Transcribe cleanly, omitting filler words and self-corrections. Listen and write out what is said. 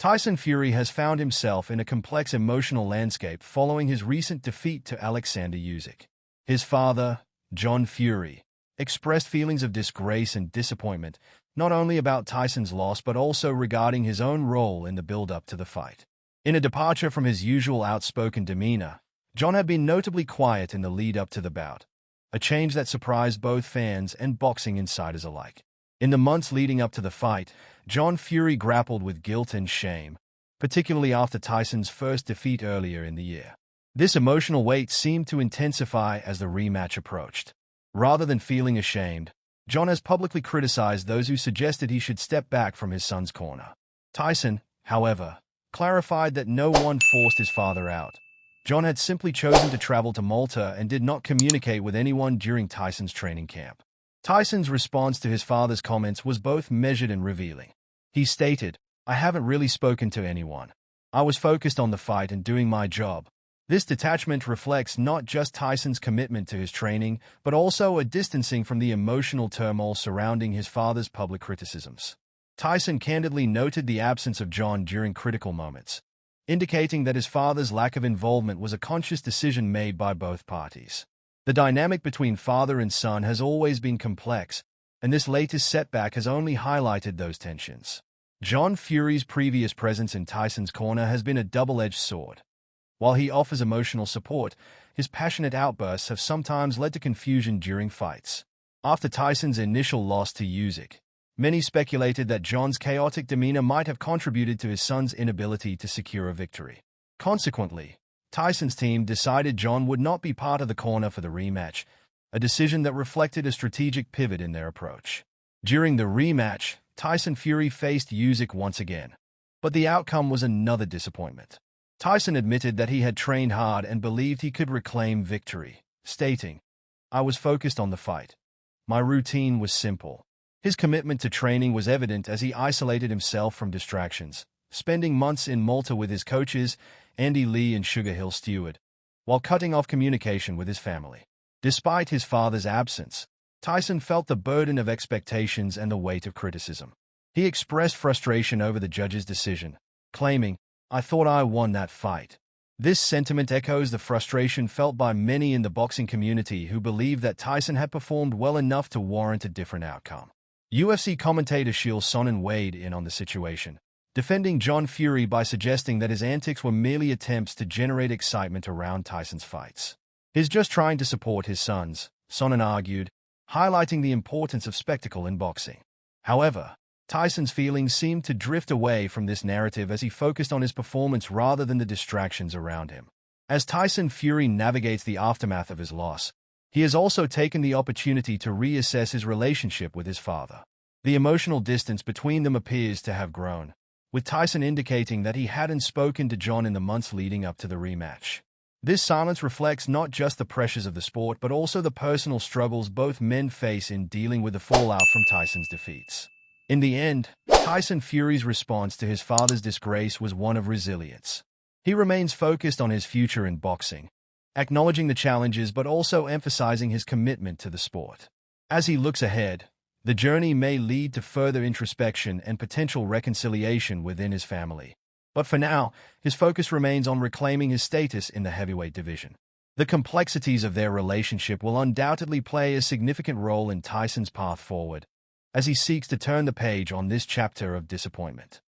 Tyson Fury has found himself in a complex emotional landscape following his recent defeat to Alexander Usyk. His father, John Fury, expressed feelings of disgrace and disappointment, not only about Tyson's loss but also regarding his own role in the build-up to the fight. In a departure from his usual outspoken demeanor, John had been notably quiet in the lead-up to the bout, a change that surprised both fans and boxing insiders alike. In the months leading up to the fight, John Fury grappled with guilt and shame, particularly after Tyson's first defeat earlier in the year. This emotional weight seemed to intensify as the rematch approached. Rather than feeling ashamed, John has publicly criticized those who suggested he should step back from his son's corner. Tyson, however, clarified that no one forced his father out. John had simply chosen to travel to Malta and did not communicate with anyone during Tyson's training camp. Tyson's response to his father's comments was both measured and revealing. He stated, "I haven't really spoken to anyone. I was focused on the fight and doing my job." This detachment reflects not just Tyson's commitment to his training, but also a distancing from the emotional turmoil surrounding his father's public criticisms. Tyson candidly noted the absence of John during critical moments, indicating that his father's lack of involvement was a conscious decision made by both parties. The dynamic between father and son has always been complex, and this latest setback has only highlighted those tensions. John Fury's previous presence in Tyson's corner has been a double-edged sword. While he offers emotional support, his passionate outbursts have sometimes led to confusion during fights. After Tyson's initial loss to Usyk, many speculated that John's chaotic demeanor might have contributed to his son's inability to secure a victory. Consequently, Tyson's team decided John would not be part of the corner for the rematch, a decision that reflected a strategic pivot in their approach. During the rematch, Tyson Fury faced Usyk once again, but the outcome was another disappointment. Tyson admitted that he had trained hard and believed he could reclaim victory, stating, "I was focused on the fight. My routine was simple." His commitment to training was evident as he isolated himself from distractions, spending months in Malta with his coaches, Andy Lee and Sugar Hill Stewart, while cutting off communication with his family. Despite his father's absence, Tyson felt the burden of expectations and the weight of criticism. He expressed frustration over the judge's decision, claiming, "I thought I won that fight." This sentiment echoes the frustration felt by many in the boxing community who believe that Tyson had performed well enough to warrant a different outcome. UFC commentator Chael Sonnen weighed in on the situation, defending John Fury by suggesting that his antics were merely attempts to generate excitement around Tyson's fights. "He's just trying to support his sons," Sonnen argued, highlighting the importance of spectacle in boxing. However, Tyson's feelings seemed to drift away from this narrative as he focused on his performance rather than the distractions around him. As Tyson Fury navigates the aftermath of his loss, he has also taken the opportunity to reassess his relationship with his father. The emotional distance between them appears to have grown, with Tyson indicating that he hadn't spoken to John in the months leading up to the rematch. This silence reflects not just the pressures of the sport but also the personal struggles both men face in dealing with the fallout from Tyson's defeats. In the end, Tyson Fury's response to his father's disgrace was one of resilience. He remains focused on his future in boxing, acknowledging the challenges but also emphasizing his commitment to the sport. As he looks ahead, the journey may lead to further introspection and potential reconciliation within his family. But for now, his focus remains on reclaiming his status in the heavyweight division. The complexities of their relationship will undoubtedly play a significant role in Tyson's path forward, as he seeks to turn the page on this chapter of disappointment.